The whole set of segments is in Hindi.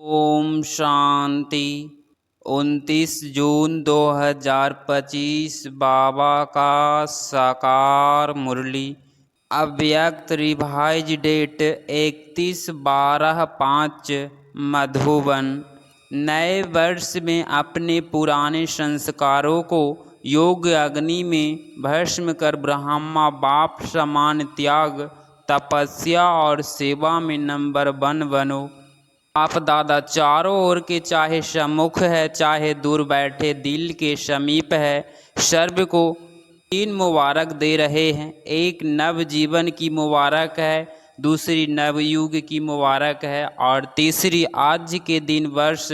ओम शांति। 29 जून 2025 बाबा का साकार मुरली। अव्यक्त रिवाइज डेट 31/12/5 मधुबन। नए वर्ष में अपने पुराने संस्कारों को योग अग्नि में भस्म कर ब्रह्मा बाप समान त्याग, तपस्या और सेवा में नंबर 1 बनो। आप दादा चारों ओर के चाहे सम्मुख है चाहे दूर बैठे दिल के समीप है, सर्व को 3 मुबारक दे रहे हैं। एक नव जीवन की मुबारक है, दूसरी नवयुग की मुबारक है और तीसरी आज के दिन वर्ष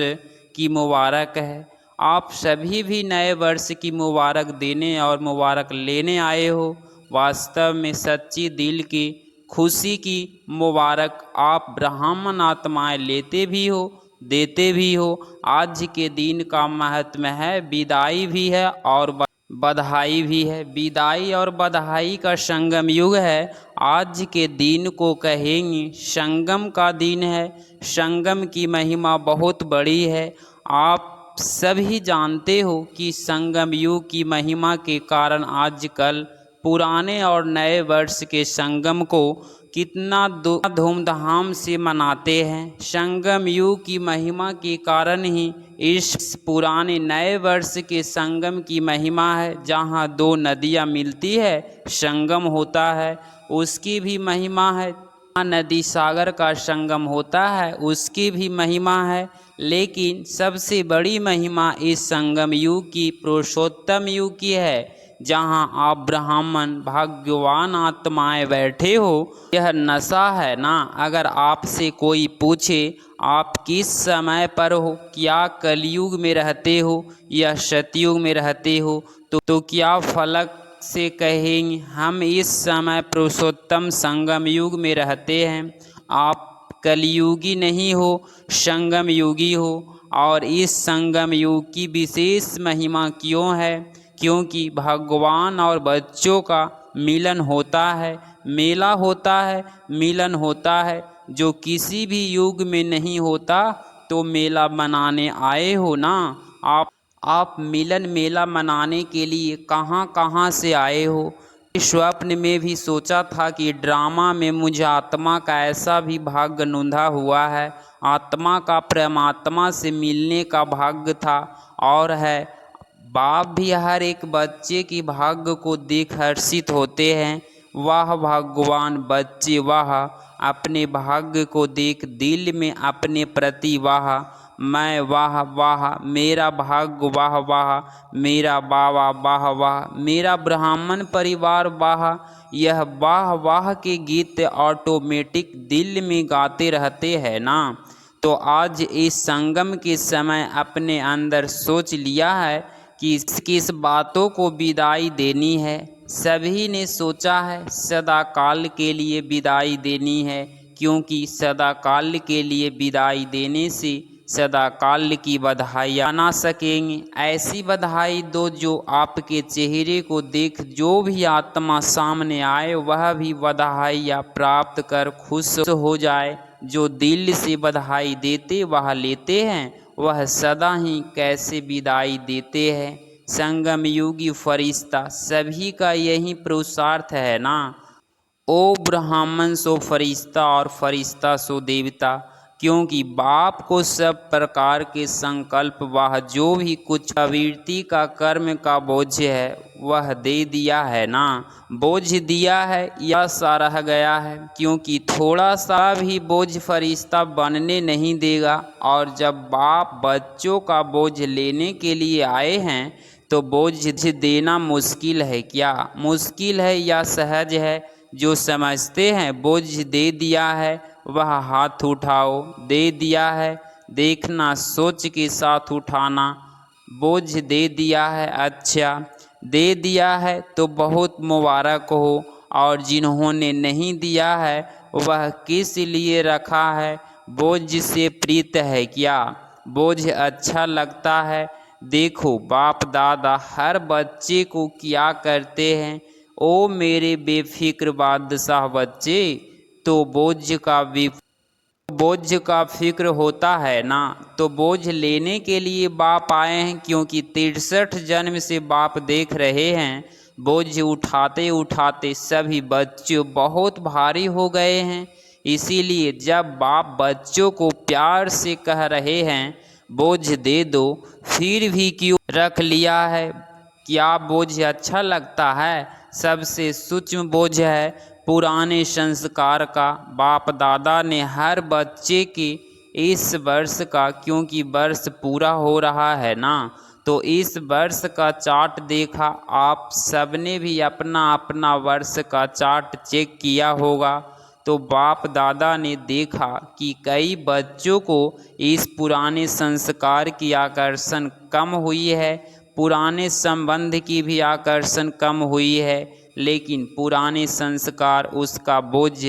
की मुबारक है। आप सभी भी नए वर्ष की मुबारक देने और मुबारक लेने आए हो। वास्तव में सच्ची दिल की खुशी की मुबारक आप ब्राह्मण आत्माएं लेते भी हो, देते भी हो। आज के दिन का महत्व है, विदाई भी है और बधाई भी है। विदाई और बधाई का संगम युग है। आज के दिन को कहेंगे संगम का दिन है। संगम की महिमा बहुत बड़ी है। आप सभी जानते हो कि संगम युग की महिमा के कारण आजकल पुराने और नए वर्ष के संगम को कितना धूमधाम से मनाते हैं। संगम युग की महिमा के कारण ही इस पुराने नए वर्ष के संगम की महिमा है। जहाँ 2 नदियाँ मिलती है, संगम होता है, उसकी भी महिमा है। नदी सागर का संगम होता है, उसकी भी महिमा है। लेकिन सबसे बड़ी महिमा इस संगम युग की, पुरुषोत्तम युग की है, जहाँ आप ब्राह्मण भाग्यवान आत्माएं बैठे हो। यह नशा है ना। अगर आपसे कोई पूछे आप किस समय पर हो, क्या कलयुग में रहते हो या सतयुग में रहते हो, तो क्या फलक से कहेंगे हम इस समय पुरुषोत्तम संगम युग में रहते हैं। आप कलयुगी नहीं हो, संगम युगी हो। और इस संगम युग की विशेष महिमा क्यों है? क्योंकि भगवान और बच्चों का मिलन होता है, मेला होता है, मिलन होता है, जो किसी भी युग में नहीं होता। तो मेला मनाने आए हो ना आप मिलन मेला मनाने के लिए कहाँ कहाँ से आए हो। स्वप्न में भी सोचा था कि ड्रामा में मुझे आत्मा का ऐसा भी भाग्य नूंधा हुआ है। आत्मा का परमात्मा से मिलने का भाग्य था और है। बाप भी हर एक बच्चे की भाग्य को देख हर्षित होते हैं। वाह भगवान, बच्चे वाह, अपने भाग्य को देख दिल में अपने प्रति वाह। मैं वाह वाह, मेरा भाग्य वाह वाह, मेरा बाबा वाह वाह, मेरा ब्राह्मण परिवार वाह। यह वाह वाह के गीत ऑटोमेटिक दिल में गाते रहते हैं ना। तो आज इस संगम के समय अपने अंदर सोच लिया है कि किस बातों को विदाई देनी है। सभी ने सोचा है सदा काल के लिए विदाई देनी है, क्योंकि सदा काल के लिए विदाई देने से सदा काल की बधाई ना सकेंगे। ऐसी बधाई दो जो आपके चेहरे को देख जो भी आत्मा सामने आए वह भी बधाइयाँ प्राप्त कर खुश हो जाए। जो दिल से बधाई देते वह लेते हैं, वह सदा ही कैसे विदाई देते हैं। संगम युगी फरिश्ता सभी का यही पुरुषार्थ है ना। ओ ब्राह्मण सो फरिश्ता और फरिश्ता सो देवता। क्योंकि बाप को सब प्रकार के संकल्प वह जो भी कुछ प्रवृत्ति का कर्म का बोझ है वह दे दिया है ना। बोझ दिया है या सा रह गया है, क्योंकि थोड़ा सा भी बोझ फरिश्ता बनने नहीं देगा। और जब बाप बच्चों का बोझ लेने के लिए आए हैं तो बोझ देना मुश्किल है क्या? मुश्किल है या सहज है? जो समझते हैं बोझ दे दिया है वह हाथ उठाओ। दे दिया है देखना, सोच के साथ उठाना। बोझ दे दिया है, अच्छा दे दिया है तो बहुत मुबारक हो। और जिन्होंने नहीं दिया है वह किस लिए रखा है? बोझ से प्रीत है क्या? बोझ अच्छा लगता है? देखो बाप दादा हर बच्चे को क्या करते हैं। ओ मेरे बेफिक्र बादशाह बच्चे, तो बोझ बोझ का फिक्र होता है ना। तो बोझ लेने के लिए बाप आए हैं, क्योंकि 63 जन्म से बाप देख रहे हैं बोझ उठाते उठाते सभी बच्चों बहुत भारी हो गए हैं। इसीलिए जब बाप बच्चों को प्यार से कह रहे हैं बोझ दे दो, फिर भी क्यों रख लिया है? क्या बोझ अच्छा लगता है? सबसे सूक्ष्म बोझ है पुराने संस्कार का। बाप दादा ने हर बच्चे के इस वर्ष का, क्योंकि वर्ष पूरा हो रहा है ना, तो इस वर्ष का चार्ट देखा। आप सबने भी अपना अपना वर्ष का चार्ट चेक किया होगा। तो बाप दादा ने देखा कि कई बच्चों को इस पुराने संस्कार की आकर्षण कम हुई है, पुराने संबंध की भी आकर्षण कम हुई है, लेकिन पुराने संस्कार उसका बोझ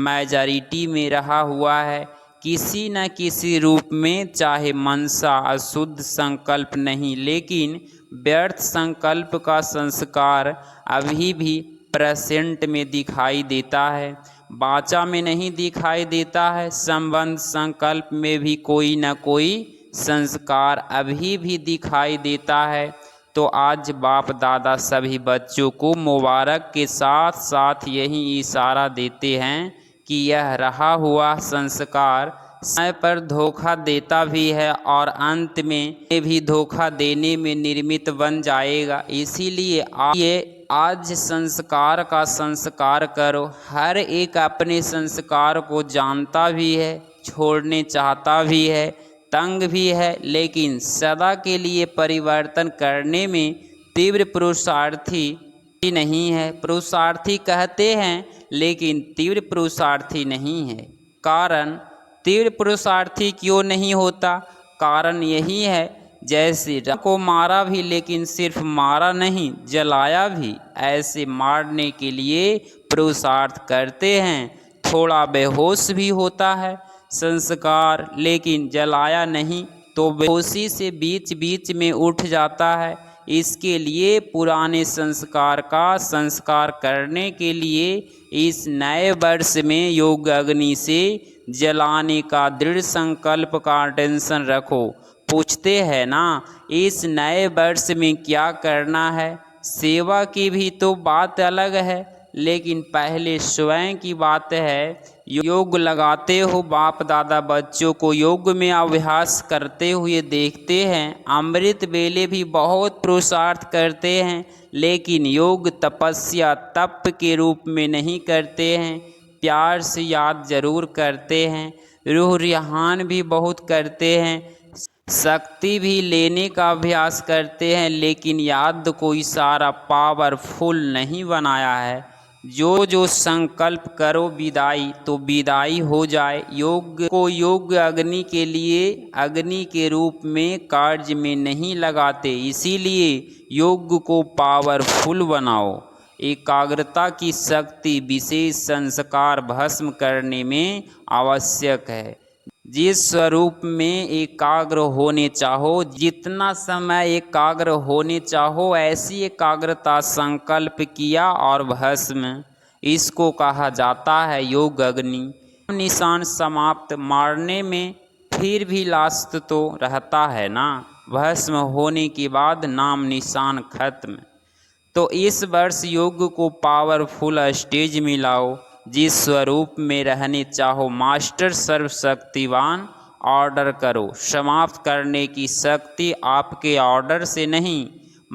मेजॉरिटी में रहा हुआ है किसी न किसी रूप में। चाहे मनसा अशुद्ध संकल्प नहीं, लेकिन व्यर्थ संकल्प का संस्कार अभी भी प्रेजेंट में दिखाई देता है, वाचा में नहीं दिखाई देता है। संबंध संकल्प में भी कोई न कोई संस्कार अभी भी दिखाई देता है। तो आज बाप दादा सभी बच्चों को मुबारक के साथ साथ यही इशारा देते हैं कि यह रहा हुआ संस्कार समय पर धोखा देता भी है और अंत में भी धोखा देने में निर्मित बन जाएगा। इसीलिए आज संस्कार का संस्कार करो। हर एक अपने संस्कार को जानता भी है, छोड़ने चाहता भी है, तंग भी है, लेकिन सदा के लिए परिवर्तन करने में तीव्र पुरुषार्थी नहीं है। पुरुषार्थी कहते हैं लेकिन तीव्र पुरुषार्थी नहीं है। कारण तीव्र पुरुषार्थी क्यों नहीं होता? कारण यही है, जैसे राम को मारा भी लेकिन सिर्फ मारा नहीं, जलाया भी। ऐसे मारने के लिए पुरुषार्थ करते हैं, थोड़ा बेहोश भी होता है संस्कार, लेकिन जलाया नहीं तो बेहोशी से बीच बीच में उठ जाता है। इसके लिए पुराने संस्कार का संस्कार करने के लिए इस नए वर्ष में योग अग्नि से जलाने का दृढ़ संकल्प का टेंशन रखो। पूछते हैं ना, इस नए वर्ष में क्या करना है? सेवा की भी तो बात अलग है, लेकिन पहले स्वयं की बात है। योग लगाते हो, बाप दादा बच्चों को योग में अभ्यास करते हुए देखते हैं। अमृत वेले भी बहुत पुरुषार्थ करते हैं, लेकिन योग तपस्या तप के रूप में नहीं करते हैं, प्यार से याद जरूर करते हैं। रूह रिहान भी बहुत करते हैं, शक्ति भी लेने का अभ्यास करते हैं, लेकिन याद को इशारा पावरफुल नहीं बनाया है। जो जो संकल्प करो विदाई तो विदाई हो जाए। योग को योग अग्नि के लिए अग्नि के रूप में कार्य में नहीं लगाते, इसीलिए योग को पावरफुल बनाओ। एकाग्रता की शक्ति विशेष संस्कार भस्म करने में आवश्यक है। जिस स्वरूप में एकाग्र होने चाहो, जितना समय एकाग्र होने चाहो, ऐसी एकाग्रता संकल्प किया और भस्म, इसको कहा जाता है योग अग्नि। निशान समाप्त, मारने में फिर भी लास्ट तो रहता है ना, भस्म होने के बाद नाम निशान खत्म। तो इस वर्ष योग को पावरफुल स्टेज में लाओ। जिस स्वरूप में रहने चाहो, मास्टर सर्वशक्तिवान ऑर्डर करो। समाप्त करने की शक्ति आपके ऑर्डर से नहीं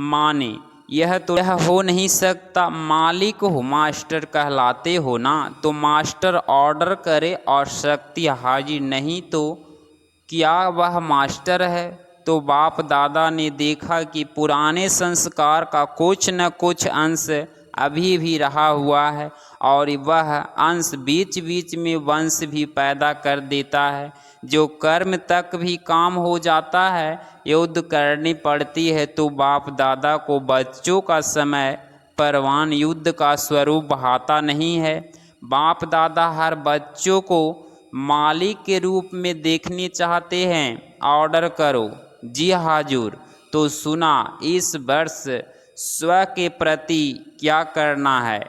माने, यह तो यह हो नहीं सकता। मालिक हो, मास्टर कहलाते हो ना, तो मास्टर ऑर्डर करे और शक्ति हाजिर नहीं तो क्या वह मास्टर है? तो बाप दादा ने देखा कि पुराने संस्कार का कुछ न कुछ अंश अभी भी रहा हुआ है, और वह अंश बीच बीच में वंश भी पैदा कर देता है, जो कर्म तक भी काम हो जाता है। युद्ध करनी पड़ती है तो बाप दादा को बच्चों का समय परवान युद्ध का स्वरूप बहाता नहीं है। बाप दादा हर बच्चों को मालिक के रूप में देखने चाहते हैं। ऑर्डर करो। जी हाजूर। तो सुना, इस वर्ष स्व के प्रति क्या करना है?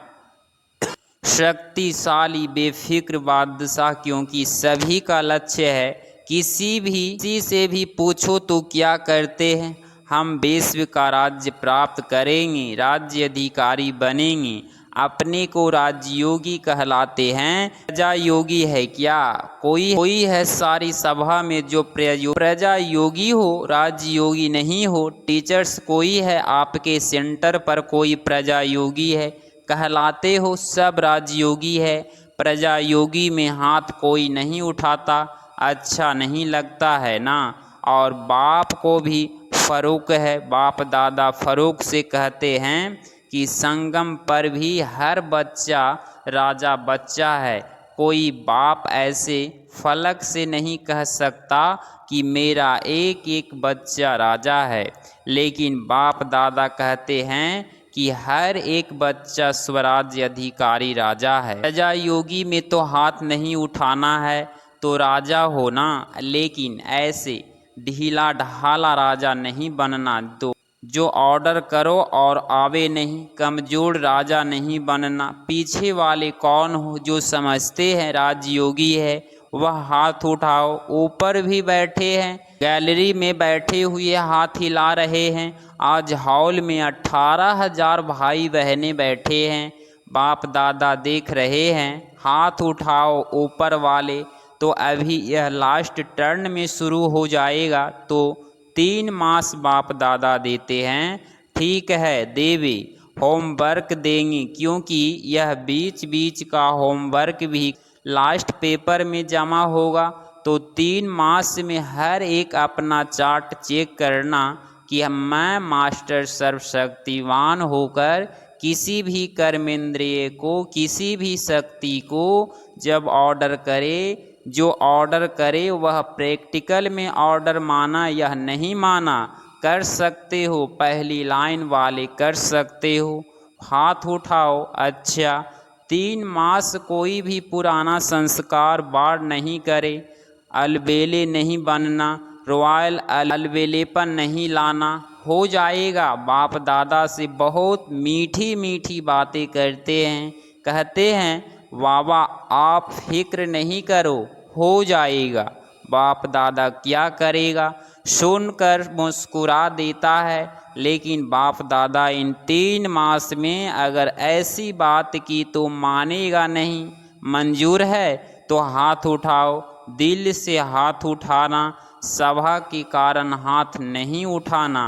शक्तिशाली बेफिक्र बादशाह, क्योंकि सभी का लक्ष्य है। किसी से भी पूछो तो क्या करते हैं, हम विश्व का राज्य प्राप्त करेंगे, राज्य अधिकारी बनेंगे। अपने को राजयोगी कहलाते हैं। प्रजा योगी है क्या? कोई है सारी सभा में जो प्रजा योगी हो, राजयोगी नहीं हो? टीचर्स कोई है आपके सेंटर पर कोई प्रजा योगी है? कहलाते हो सब राजयोगी है। प्रजा योगी में हाथ कोई नहीं उठाता। अच्छा नहीं लगता है ना? और बाप को भी फरूक है। बाप दादा फरूक से कहते हैं कि संगम पर भी हर बच्चा राजा बच्चा है। कोई बाप ऐसे फलक से नहीं कह सकता कि मेरा एक एक बच्चा राजा है, लेकिन बाप दादा कहते हैं कि हर एक बच्चा स्वराज्य अधिकारी राजा है। प्रजा योगी में तो हाथ नहीं उठाना है तो राजा होना, लेकिन ऐसे ढीला ढाला राजा नहीं बनना तो जो ऑर्डर करो और आवे नहीं। कमजोर राजा नहीं बनना। पीछे वाले कौन हो जो समझते हैं राजयोगी है, वह हाथ उठाओ। ऊपर भी बैठे हैं, गैलरी में बैठे हुए हाथ हिला रहे हैं। आज हॉल में 18,000 भाई बहनें बैठे हैं। बाप दादा देख रहे हैं। हाथ उठाओ ऊपर वाले। तो अभी यह लास्ट टर्न में शुरू हो जाएगा, तो 3 मास बाप दादा देते हैं। ठीक है देवी, होमवर्क देंगे, क्योंकि यह बीच बीच का होमवर्क भी लास्ट पेपर में जमा होगा। तो 3 मास में हर एक अपना चार्ट चेक करना कि मैं मास्टर सर्वशक्तिवान होकर किसी भी कर्मेंद्रिय को, किसी भी शक्ति को जब ऑर्डर करे, जो ऑर्डर करे वह प्रैक्टिकल में ऑर्डर माना या नहीं माना। कर सकते हो, पहली लाइन वाले कर सकते हो। हाथ उठाओ। अच्छा, 3 मास कोई भी पुराना संस्कार बार नहीं करे। अलबेले नहीं बनना, रॉयल अलबेलेपन नहीं लाना। हो जाएगा। बाप दादा से बहुत मीठी मीठी बातें करते हैं। कहते हैं बाबा आप फिक्र नहीं करो, हो जाएगा। बाप दादा क्या करेगा, सुनकर मुस्कुरा देता है। लेकिन बाप दादा इन 3 मास में अगर ऐसी बात की तो मानेगा नहीं। मंजूर है तो हाथ उठाओ। दिल से हाथ उठाना, सभा के कारण हाथ नहीं उठाना।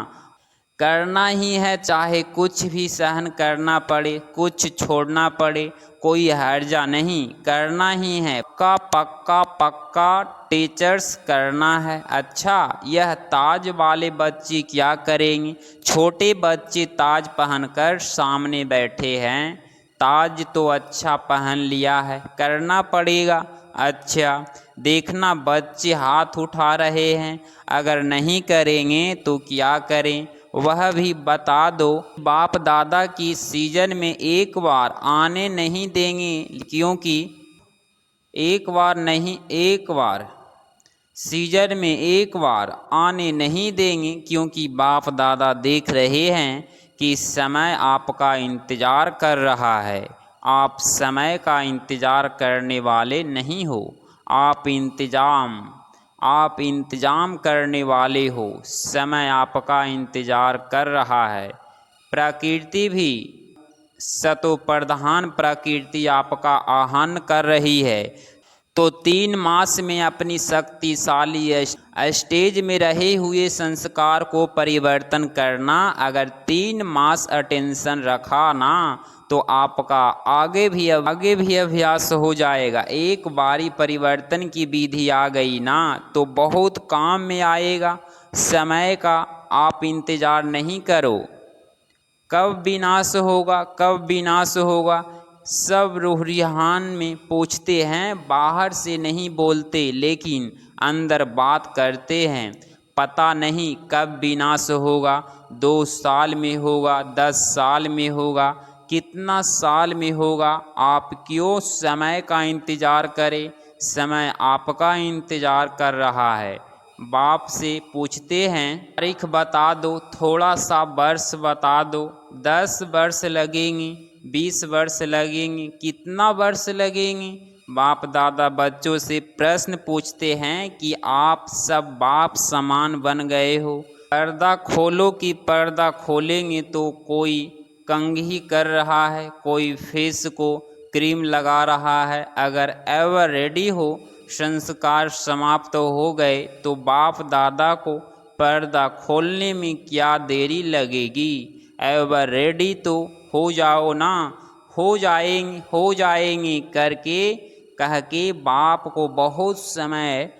करना ही है, चाहे कुछ भी सहन करना पड़े, कुछ छोड़ना पड़े, कोई हर्जा नहीं, करना ही है। पक्का पक्का पक्का टीचर्स करना है। अच्छा, यह ताज वाले बच्चे क्या करेंगे? छोटे बच्चे ताज पहनकर सामने बैठे हैं। ताज तो अच्छा पहन लिया है, करना पड़ेगा। अच्छा, देखना बच्चे हाथ उठा रहे हैं, अगर नहीं करेंगे तो क्या करें वह भी बता दो। बाप दादा की सीजन में एक बार आने नहीं देंगे, क्योंकि एक बार नहीं, एक बार सीजन में एक बार आने नहीं देंगे, क्योंकि बाप दादा देख रहे हैं कि समय आपका इंतज़ार कर रहा है। आप समय का इंतज़ार करने वाले नहीं हो, आप इंतजाम करने वाले हो। समय आपका इंतज़ार कर रहा है। प्रकृति भी, सतो प्रधान प्रकृति आपका आह्वान कर रही है। तो 3 मास में अपनी शक्तिशाली स्टेज में रहे हुए संस्कार को परिवर्तन करना। अगर 3 मास अटेंशन रखा ना तो आपका आगे भी अभ्यास हो जाएगा। एक बारी परिवर्तन की विधि आ गई ना तो बहुत काम में आएगा। समय का आप इंतज़ार नहीं करो, कब विनाश होगा, कब विनाश होगा। सब रूहान में पूछते हैं, बाहर से नहीं बोलते लेकिन अंदर बात करते हैं। पता नहीं कब विनाश होगा, 2 साल में होगा, 10 साल में होगा, कितना साल में होगा। आप क्यों समय का इंतज़ार करें, समय आपका इंतज़ार कर रहा है। बाप से पूछते हैं तारीख बता दो, थोड़ा सा वर्ष बता दो, 10 वर्ष लगेंगे, 20 वर्ष लगेंगे। कितना वर्ष लगेंगे? बाप दादा बच्चों से प्रश्न पूछते हैं कि आप सब बाप समान बन गए हो। पर्दा खोलो कि पर्दा खोलेंगे तो कोई कंघी कर रहा है, कोई फेस को क्रीम लगा रहा है। अगर एवर रेडी हो, संस्कार समाप्त हो गए तो बाप दादा को पर्दा खोलने में क्या देरी लगेगी? एवर रेडी तो हो जाओ ना। हो जाएंगे करके कह के बाप को बहुत समय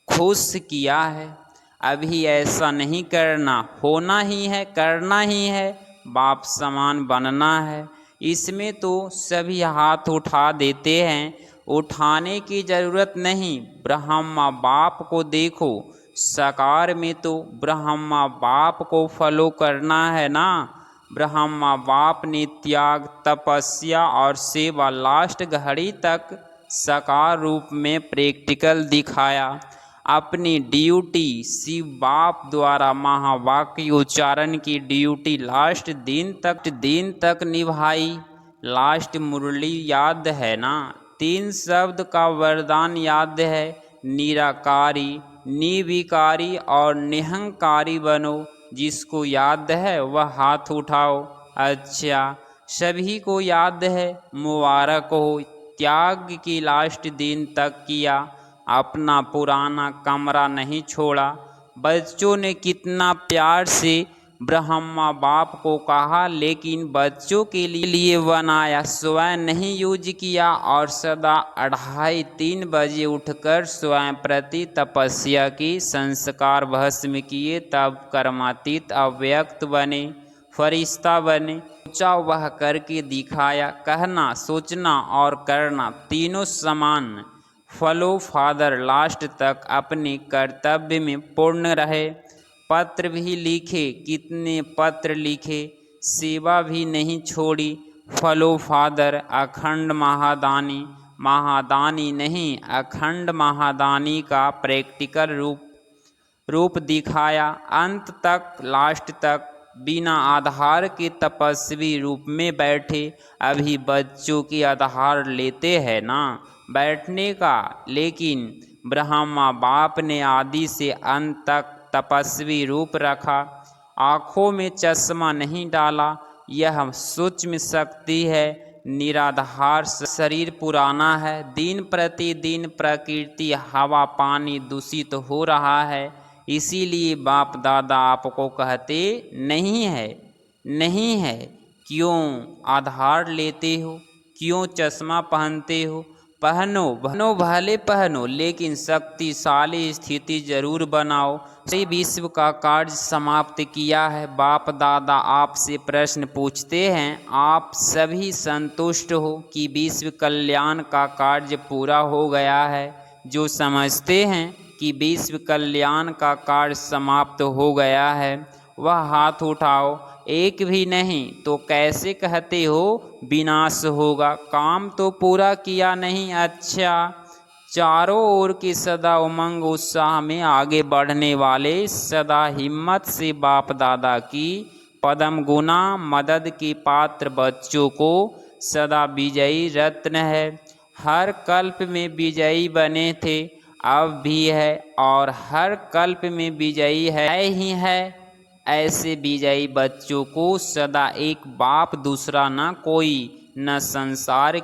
खुश किया है। अभी ऐसा नहीं करना, होना ही है, करना ही है, बाप समान बनना है। इसमें तो सभी हाथ उठा देते हैं। उठाने की ज़रूरत नहीं, ब्रह्मा बाप को देखो। साकार में तो ब्रह्मा बाप को फॉलो करना है ना। ब्रह्मा बाप ने त्याग, तपस्या और सेवा लास्ट घड़ी तक साकार रूप में प्रैक्टिकल दिखाया। अपनी ड्यूटी शिव बाप द्वारा महावाक्य उच्चारण की ड्यूटी लास्ट दिन तक निभाई। लास्ट मुरली याद है ना? 3 शब्द का वरदान याद है, निराकारी, निर्विकारी और निहंकारी बनो। जिसको याद है वह हाथ उठाओ। अच्छा, सभी को याद है, मुबारक हो। त्याग की लास्ट दिन तक किया, अपना पुराना कमरा नहीं छोड़ा। बच्चों ने कितना प्यार से ब्रह्मा बाप को कहा, लेकिन बच्चों के लिए बनाया, स्वयं नहीं यूज किया। और सदा 2:30-3 बजे उठकर स्वयं प्रति तपस्या की, संस्कार भस्म किए, तब कर्मातीत अव्यक्त बने, फरिश्ता बने। सोचा वह करके दिखाया। कहना, सोचना और करना तीनों समान। फॉलो फादर लास्ट तक अपने कर्तव्य में पूर्ण रहे। पत्र भी लिखे, कितने पत्र लिखे, सेवा भी नहीं छोड़ी। फॉलो फादर अखंड महादानी, महादानी नहीं अखंड महादानी का प्रैक्टिकल रूप दिखाया। अंत तक, लास्ट तक बिना आधार के तपस्वी रूप में बैठे। अभी बच्चों के आधार लेते हैं ना बैठने का, लेकिन ब्रह्मा बाप ने आदि से अंत तक तपस्वी रूप रखा। आँखों में चश्मा नहीं डाला, यह सूक्ष्म शक्ति है। निराधार शरीर पुराना है। दिन प्रतिदिन प्रकृति, हवा, पानी दूषित हो रहा है। इसीलिए बाप दादा आपको कहते नहीं है। क्यों आधार लेते हो? क्यों चश्मा पहनते हो? पहनो भले पहनो, लेकिन शक्तिशाली स्थिति जरूर बनाओ। से विश्व का कार्य समाप्त किया है। बाप दादा आपसे प्रश्न पूछते हैं, आप सभी संतुष्ट हो कि विश्व कल्याण का कार्य पूरा हो गया है? जो समझते हैं कि विश्व कल्याण का कार्य समाप्त हो गया है, वह हाथ उठाओ। एक भी नहीं तो कैसे कहते हो विनाश होगा? काम तो पूरा किया नहीं। अच्छा, चारों ओर की सदा उमंग उत्साह में आगे बढ़ने वाले, सदा हिम्मत से बाप दादा की पदम गुना मदद के पात्र बच्चों को सदा विजयी रत्न है। हर कल्प में विजयी बने थे, अब भी है, और हर कल्प में विजयी है ही है। ऐसे विजयी बच्चों को सदा एक बाप, दूसरा न कोई, न संसार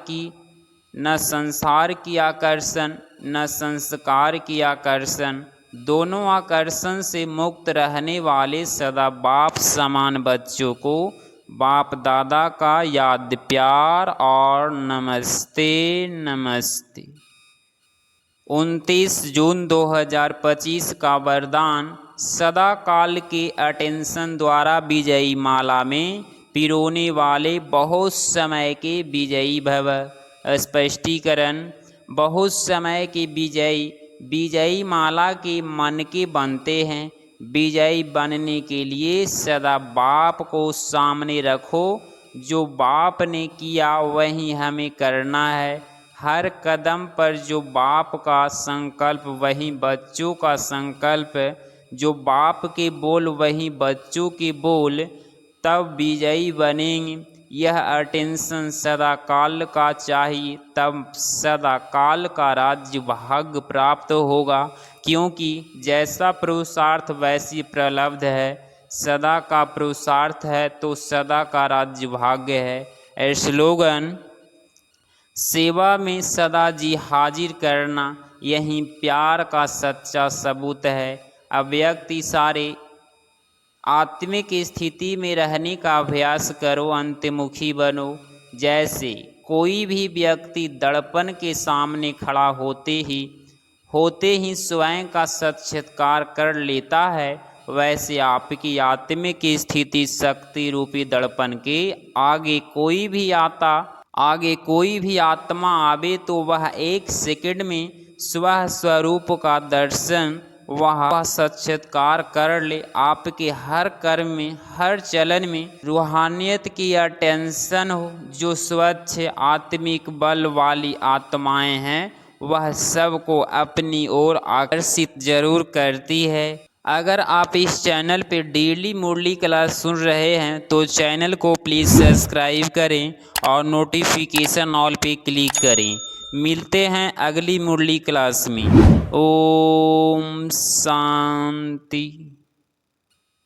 की आकर्षण, न संस्कार की आकर्षण, दोनों आकर्षण से मुक्त रहने वाले सदा बाप समान बच्चों को बाप दादा का याद, प्यार और नमस्ते। 29 जून 2025 का वरदान। सदा काल के अटेंशन द्वारा विजयी माला में पिरोने वाले बहुत समय के विजयी भव। स्पष्टीकरण, बहुत समय के विजयी माला के मन के बनते हैं। विजयी बनने के लिए सदा बाप को सामने रखो। जो बाप ने किया वही हमें करना है। हर कदम पर जो बाप का संकल्प वही बच्चों का संकल्प, जो बाप के बोल वही बच्चों के बोल, तब विजयी बनेंगे। यह अटेंशन सदा काल का चाहिए, तब सदा काल का राज्य भाग्य प्राप्त होगा, क्योंकि जैसा पुरुषार्थ वैसी प्रलब्ध है। सदा का पुरुषार्थ है तो सदा का राज्य भाग्य है। स्लोगन: सेवा में सदा जी हाजिर करना, यही प्यार का सच्चा सबूत है। अब व्यक्ति सारे आत्मिक स्थिति में रहने का अभ्यास करो, अंतर्मुखी बनो। जैसे कोई भी व्यक्ति दर्पण के सामने खड़ा होते ही स्वयं का साक्षात्कार कर लेता है, वैसे आपकी आत्मिक स्थिति शक्ति रूपी दर्पण के आगे कोई भी आत्मा आवे तो वह एक सेकंड में स्वरूप का दर्शन वह साक्षात्कार कर ले। आपके हर कर्म में, हर चलन में रूहानियत की अटेंशन हो। जो स्वच्छ आत्मिक बल वाली आत्माएं हैं वह सबको अपनी ओर आकर्षित जरूर करती है। अगर आप इस चैनल पे डेली मुरली क्लास सुन रहे हैं तो चैनल को प्लीज़ सब्सक्राइब करें और नोटिफिकेशन ऑल पे क्लिक करें। मिलते हैं अगली मुरली क्लास में। ओम शांति।